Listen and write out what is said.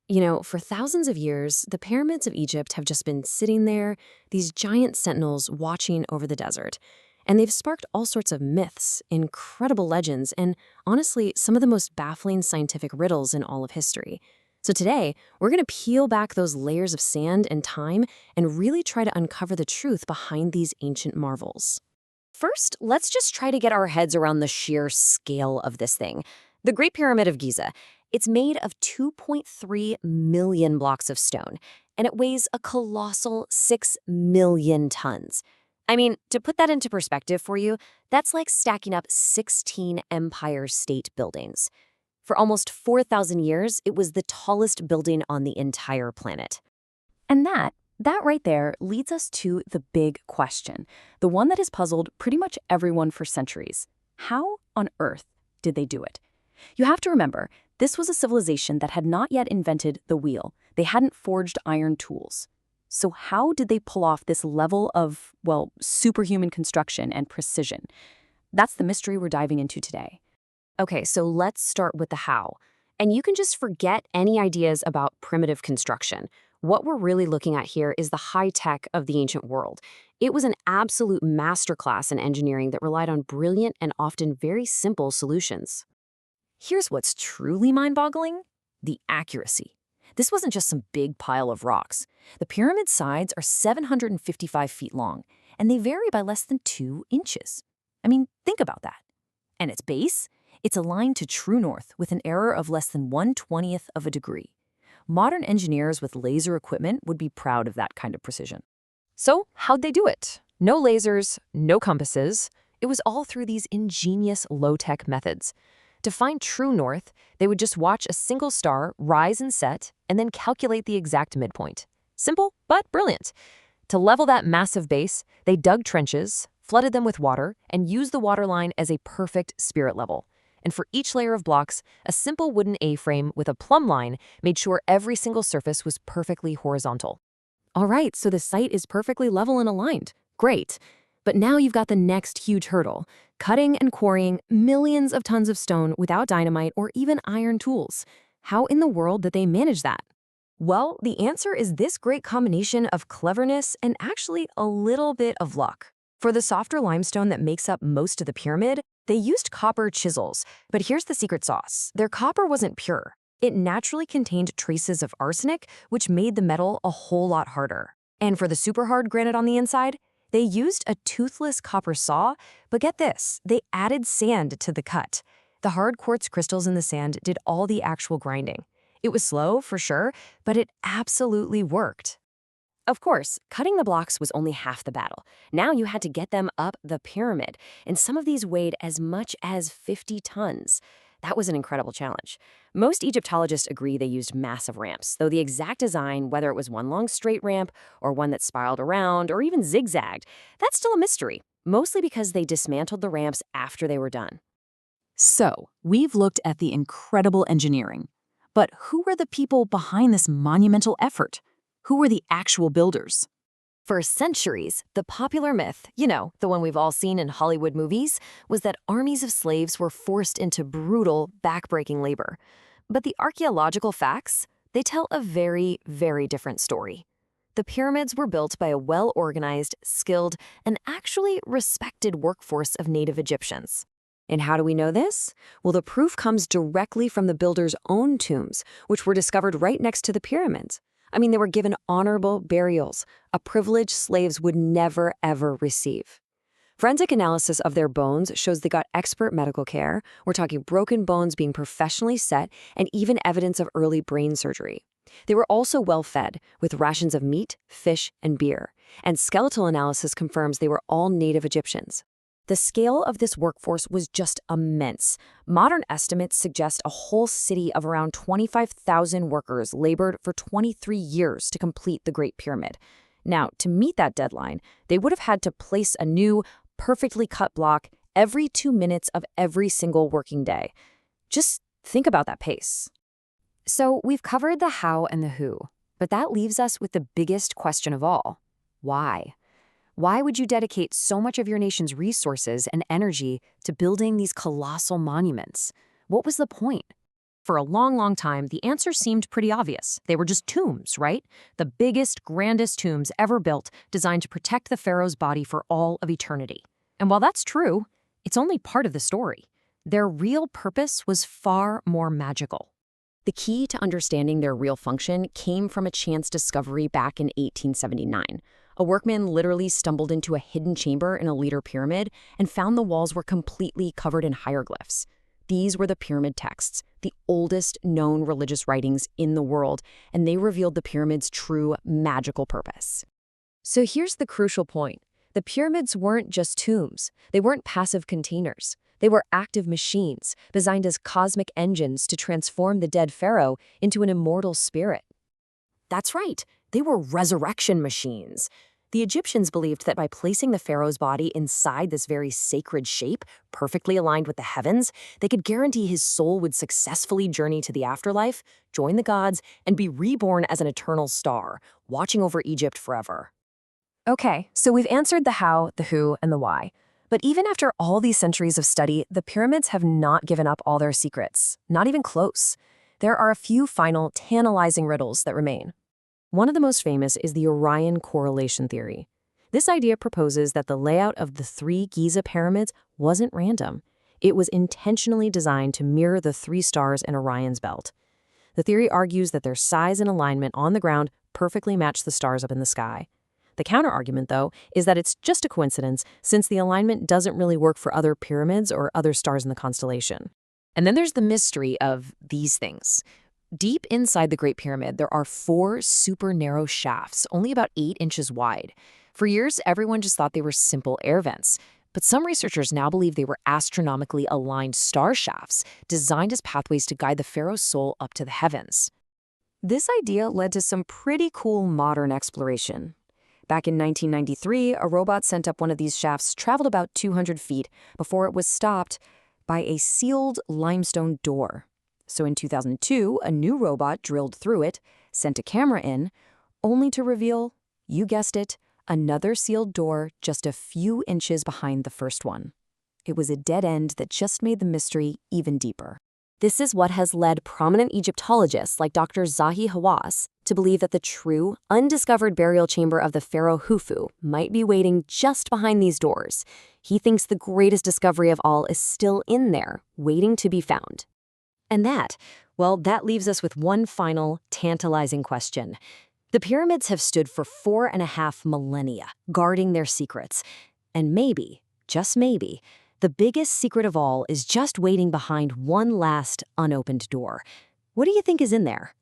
For thousands of years, the pyramids of Egypt have just been sitting there, these giant sentinels watching over the desert. And they've sparked all sorts of myths, incredible legends, and honestly, some of the most baffling scientific riddles in all of history. So today, we're going to peel back those layers of sand and time and really try to uncover the truth behind these ancient marvels. First, let's just try to get our heads around the sheer scale of this thing. The Great Pyramid of Giza. It's made of 2.3 million blocks of stone, and it weighs a colossal 6 million tons. I mean, to put that into perspective for you, that's like stacking up 16 Empire State Buildings. For almost 4,000 years, it was the tallest building on the entire planet. And that right there leads us to the big question, the one that has puzzled pretty much everyone for centuries. How on earth did they do it? You have to remember, this was a civilization that had not yet invented the wheel. They hadn't forged iron tools. So how did they pull off this level of, well, superhuman construction and precision? That's the mystery we're diving into today. Okay, so let's start with the how. And you can just forget any ideas about primitive construction. What we're really looking at here is the high tech of the ancient world. It was an absolute masterclass in engineering that relied on brilliant and often very simple solutions. Here's what's truly mind-boggling: the accuracy. This wasn't just some big pile of rocks. The pyramid sides are 755 feet long, and they vary by less than 2 inches. I mean, think about that. And its base? It's aligned to true north with an error of less than 1/20th of a degree. Modern engineers with laser equipment would be proud of that kind of precision. So, how'd they do it? No lasers, no compasses. It was all through these ingenious low-tech methods. To find true north, they would just watch a single star rise and set and then calculate the exact midpoint. Simple, but brilliant. To level that massive base, they dug trenches, flooded them with water, and used the waterline as a perfect spirit level. And for each layer of blocks, a simple wooden A-frame with a plumb line made sure every single surface was perfectly horizontal. All right, so the site is perfectly level and aligned. Great. But now you've got the next huge hurdle: cutting and quarrying millions of tons of stone without dynamite or even iron tools. How in the world did they manage that? Well, the answer is this great combination of cleverness and actually a little bit of luck. For the softer limestone that makes up most of the pyramid, they used copper chisels. But here's the secret sauce: their copper wasn't pure. It naturally contained traces of arsenic, which made the metal a whole lot harder. And for the super hard granite on the inside, they used a toothless copper saw, but get this, they added sand to the cut. The hard quartz crystals in the sand did all the actual grinding. It was slow, for sure, but it absolutely worked. Of course, cutting the blocks was only half the battle. Now you had to get them up the pyramid, and some of these weighed as much as 50 tons. That was an incredible challenge. Most Egyptologists agree they used massive ramps, though the exact design, whether it was one long straight ramp or one that spiraled around or even zigzagged, that's still a mystery, mostly because they dismantled the ramps after they were done. So, we've looked at the incredible engineering. But who were the people behind this monumental effort? Who were the actual builders? For centuries, the popular myth, the one we've all seen in Hollywood movies, was that armies of slaves were forced into brutal, backbreaking labor. But the archaeological facts, they tell a very, very different story. The pyramids were built by a well-organized, skilled, and actually respected workforce of native Egyptians. And how do we know this? Well, the proof comes directly from the builders' own tombs, which were discovered right next to the pyramids. I mean, they were given honorable burials, a privilege slaves would never, ever receive. Forensic analysis of their bones shows they got expert medical care. We're talking broken bones being professionally set and even evidence of early brain surgery. They were also well fed, with rations of meat, fish, and beer. And skeletal analysis confirms they were all native Egyptians. The scale of this workforce was just immense. Modern estimates suggest a whole city of around 25,000 workers labored for 23 years to complete the Great Pyramid. Now, to meet that deadline, they would have had to place a new, perfectly cut block every 2 minutes of every single working day. Just think about that pace. So we've covered the how and the who, but that leaves us with the biggest question of all: why? Why would you dedicate so much of your nation's resources and energy to building these colossal monuments? What was the point? For a long, long time, the answer seemed pretty obvious. They were just tombs, right? The biggest, grandest tombs ever built, designed to protect the pharaoh's body for all of eternity. And while that's true, it's only part of the story. Their real purpose was far more magical. The key to understanding their real function came from a chance discovery back in 1879. A workman literally stumbled into a hidden chamber in a Leader pyramid and found the walls were completely covered in hieroglyphs. These were the pyramid texts, the oldest known religious writings in the world, and they revealed the pyramid's true magical purpose. So here's the crucial point. The pyramids weren't just tombs. They weren't passive containers. They were active machines designed as cosmic engines to transform the dead pharaoh into an immortal spirit. That's right. They were resurrection machines. The Egyptians believed that by placing the pharaoh's body inside this very sacred shape, perfectly aligned with the heavens, they could guarantee his soul would successfully journey to the afterlife, join the gods, and be reborn as an eternal star, watching over Egypt forever. Okay, so we've answered the how, the who, and the why. But even after all these centuries of study, the pyramids have not given up all their secrets. Not even close. There are a few final, tantalizing riddles that remain. One of the most famous is the Orion correlation theory. This idea proposes that the layout of the 3 Giza pyramids wasn't random. It was intentionally designed to mirror the 3 stars in Orion's belt. The theory argues that their size and alignment on the ground perfectly match the stars up in the sky. The counterargument, though, is that it's just a coincidence since the alignment doesn't really work for other pyramids or other stars in the constellation. And then there's the mystery of these things. Deep inside the Great Pyramid, there are 4 super narrow shafts, only about 8 inches wide. For years, everyone just thought they were simple air vents. But some researchers now believe they were astronomically aligned star shafts, designed as pathways to guide the pharaoh's soul up to the heavens. This idea led to some pretty cool modern exploration. Back in 1993, a robot sent up one of these shafts traveled about 200 feet before it was stopped by a sealed limestone door. So in 2002, a new robot drilled through it, sent a camera in, only to reveal, you guessed it, another sealed door just a few inches behind the first one. It was a dead end that just made the mystery even deeper. This is what has led prominent Egyptologists like Dr. Zahi Hawass to believe that the true, undiscovered burial chamber of the pharaoh Khufu might be waiting just behind these doors. He thinks the greatest discovery of all is still in there, waiting to be found. And that leaves us with one final, tantalizing question. The pyramids have stood for 4.5 millennia, guarding their secrets. And maybe, just maybe, the biggest secret of all is just waiting behind one last unopened door. What do you think is in there?